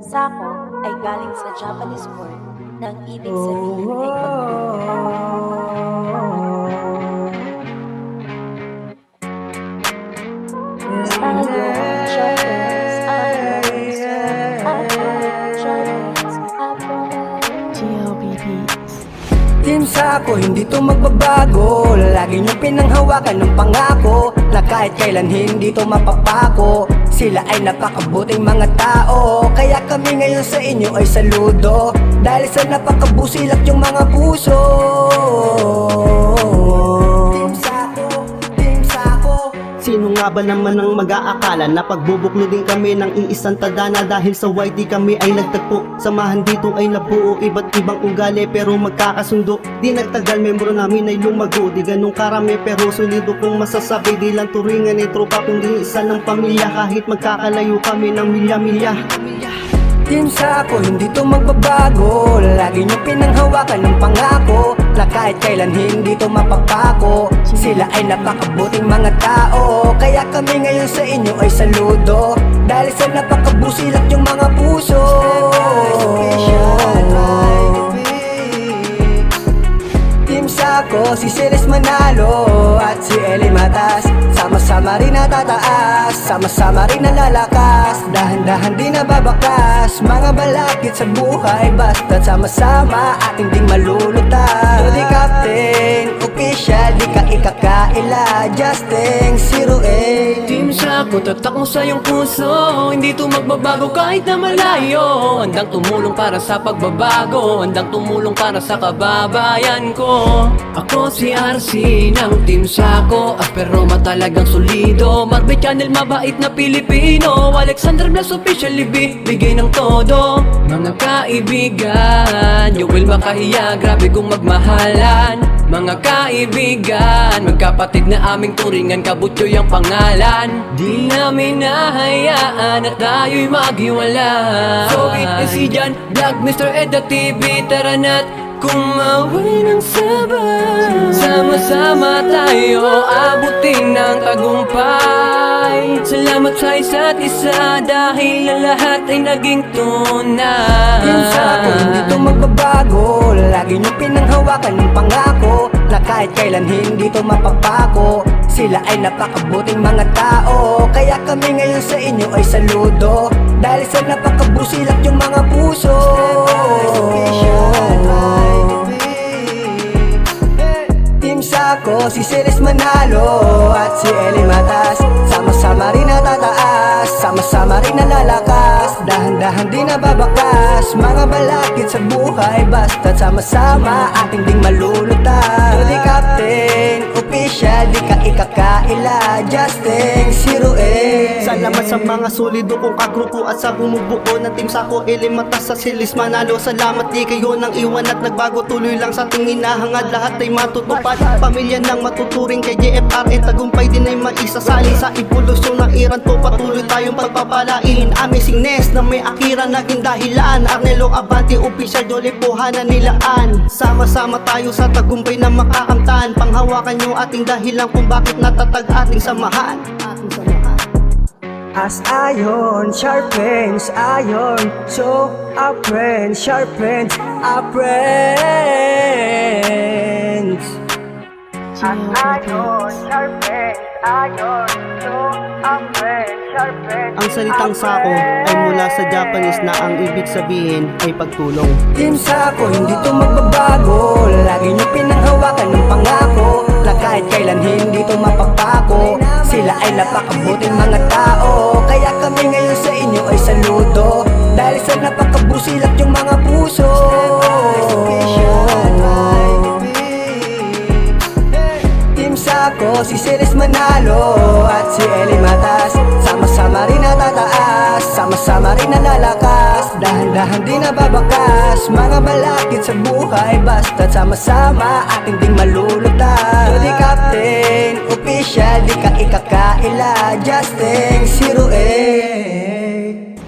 Sako ay galing sa Japanese word na ang ibig sabihin ay pagtulong. Team Sako, hindi to magbabago. Lagi niyong pinanghawakan ng pangako na kahit kailan hindi to mapapako. Sila ay napakabuting mga tao, kaya kami ngayon sa inyo ay saludo. Dahil sa napakabusilak yung mga puso. Team Sako, Team Sako. Sino nga ba naman ang mag-aakala na pagbubuklodin kami ng iisang tadhana? Dahil sa YT kami ay nagtagpo, samahan dito ay nabuo. Iba't ibang ugali pero magkakasundo. Di nagtagal, membro namin ay lumago. Di ganun karami pero solido kung masasabi. Di lang turingan ni tropa kundi isa ng pamilya. Kahit magkakalayo kami ng milya-milya. Team Sako, hindi to magbabago. Lagi niyong pinanghawakan ng pangako na kahit kailan hindi to mapapako. Sila ay napakabuting mga tao, kaya kami ngayon sa inyo ay saludo. Dahil sa napakabusilak yung mga puso. Team Sako, si Celes Manalo at si Eli Matas, sama-sama rin natataas, sama-sama rin nalalakas. Dahan-dahan din nababakas mga balakid sa buhay, basta't sama-sama ating ding malulutas. Jody Captain, official, di ka ikakaila. Justin, 08. Team Sako, tatak mo sa iyong puso. Hindi to magbabago kahit na malayo. Handang tumulong para sa pagbabago, handang tumulong para sa kababayan ko. Ako si RC ng Team Sako, aspero matalagang solido. Marbe Channel, mabait na Pilipino. Alexander Blas officially bigay ng todo. Mga kaibigan, Joel Makahiya, grabe kong magmahalan. Mga kaibigan, magkapatid na aming turingan, Kabutyoy ang pangalan. Di namin nahayaan at tayo'y maghiwalay. So si Jan, Vlog, Mr. Ed at TV, tara na't kumaway ng sabay. Sama-sama tayo abutin ng tagumpay. Salamat sa isa't isa dahil ang lahat ay naging tunay. Team Sako, hindi to magbabago. Lagi niyong pinanghawakan ng pangako na kahit kailan hindi to mapapako. Sila ay napakabuting mga tao, kaya kami ngayon sa inyo ay saludo. Dahil sa napakabusilak yung mga puso. Team Sako, si Celes Manalo at si Eli Matas, sama-sama rin natataas, sama-sama rin nalalakas. Dahan-dahan din nababakas mga balakid sa buhay, basta't sama-sama ating ding malulutas. Jody Captain, official, di ka ikakaila. Justin, 08. Salamat sa mga solido kong kagrupo at sa bumubuo ng Team Sako, Eli Matas sa Celes Manalo. Salamat di kayo nang iwan at nagbago, tuloy lang sa ating hinahangad, lahat ay matutupad. Pamilya ng matuturing kay JFR, tagumpay din ay maisasali sa evolusyon ng Iran to. Patuloy tayong pagpapalain. Amazingness na may akira naging dahilan. Arnelo Abante, official, Jolly Puhanan nilaan. Sama-sama tayo sa tagumpay na makakamtan. Panghawakan yung ating dahilan kung bakit natatag ating samahan. As iron sharpens iron, so our friends sharpens our friends. As iron sharpens iron, so our friends sharpens. Ang salitang Sako ay mula sa Japanese na ang ibig sabihin ay pagtulong. Team Sako, hindi to magbabago. Lagi niyo pinanghawakan ng pangako na kahit kailan hindi to mapapako. Sila ay napakabuting mga tao, kaya kami ngayon sa inyo ay saludo. Dahil sa napakabusilak yung mga puso. Team Sako, si Celes Manalo at si Eli Matas, sama-sama rin natataas, sama-sama rin nalalakas. Dahan-dahan din nababakas mga balakid sa buhay, basta't sama-sama ating ding malulutas. Jody Captain, official, di ka ikakaila. Justin, 08.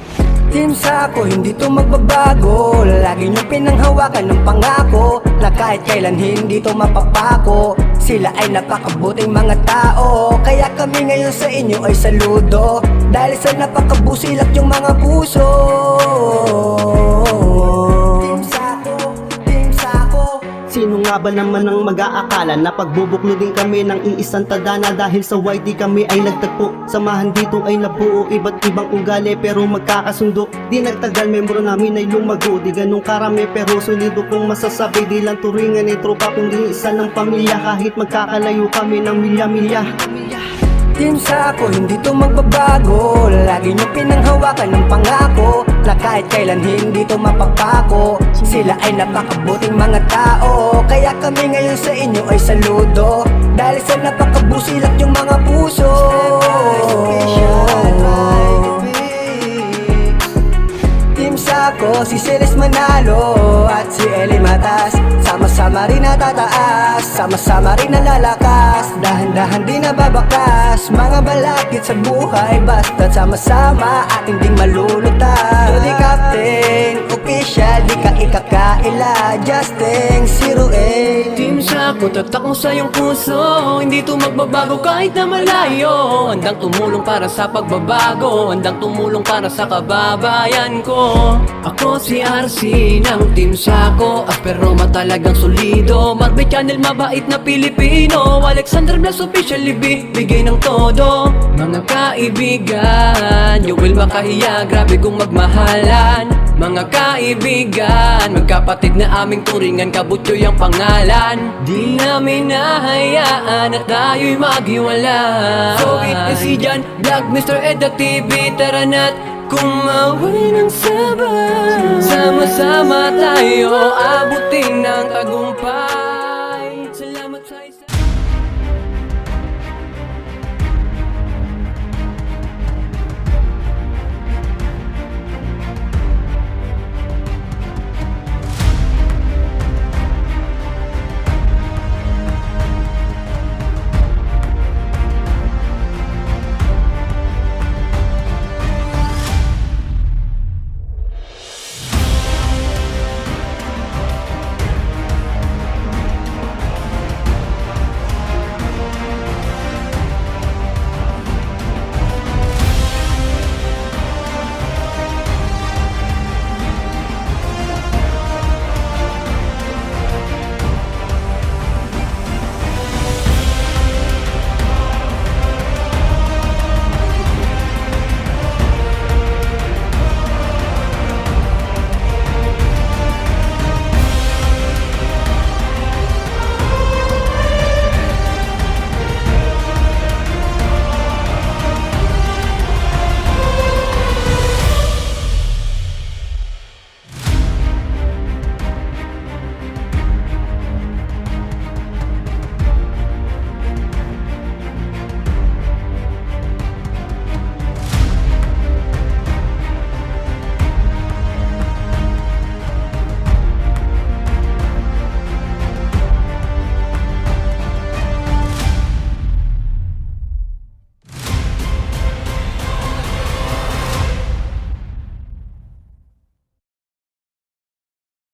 Team Sako, hindi to magbabago. Lagi niyong pinanghawakan ng pangako na kahit kailan hindi to mapapako. Sila ay napakabuting mga tao, kaya kami ngayon sa inyo ay saludo. Dahil sa napakabusilak yung mga puso. Team Sako, Team Sako. Sino nga ba naman ang mag-aakala na pagbubuklodin kami ng iisang tadhana? Dahil sa YT kami ay nagtagpo, samahan dito ay nabuo, iba't ibang ugali pero magkakasundo. Di nagtagal, membro namin ay lumago, di ganun karami pero solido kong masasabi. Di lang turingan ni tropa kundi isa ng pamilya, kahit magkakalayo kami ng milya-milya. Team Sako, hindi to magbabago. Lagi nyo pinanghawakan ng pangako na kahit kailan hindi to mapapako. Sila ay napakabuting mga tao, kaya kami ngayon sa inyo ay saludo. Dahil sa napakabusilak yung mga puso. Team Sako, si Celes Manalo at si Eli Matas, sama-sama rin natataas, sama-sama rin nalalakas. Dahan-dahan di nababakas, mga balakid sa buhay, basta't sama-sama ating ding malulutas. Lodi Captain, official, di ka ikakaila, Justin, 08. Team Sako, tatak mo sa iyong puso, hindi to magbabago kahit na malayo. Handang tumulong para sa pagbabago, handang tumulong para sa kababayan ko. Ako si RC ng Team Sako, aspero matalagang solido. Marbe Channel, mabait na Pilipino. Alexander Blas official, bigay ng todo. Mga kaibigan, you will makahiya, grabe kung magmahalan. Mga kaibigan, magkapatid na aming turingan, Kabutyoy ang pangalan. Di namin nahayaan at tayo'y maghiwala. So it is si Jan Vlog, Mr. Edda TV, tara na't kumaway ng sabay. Sama-sama tayo, abutin ng tagumpay.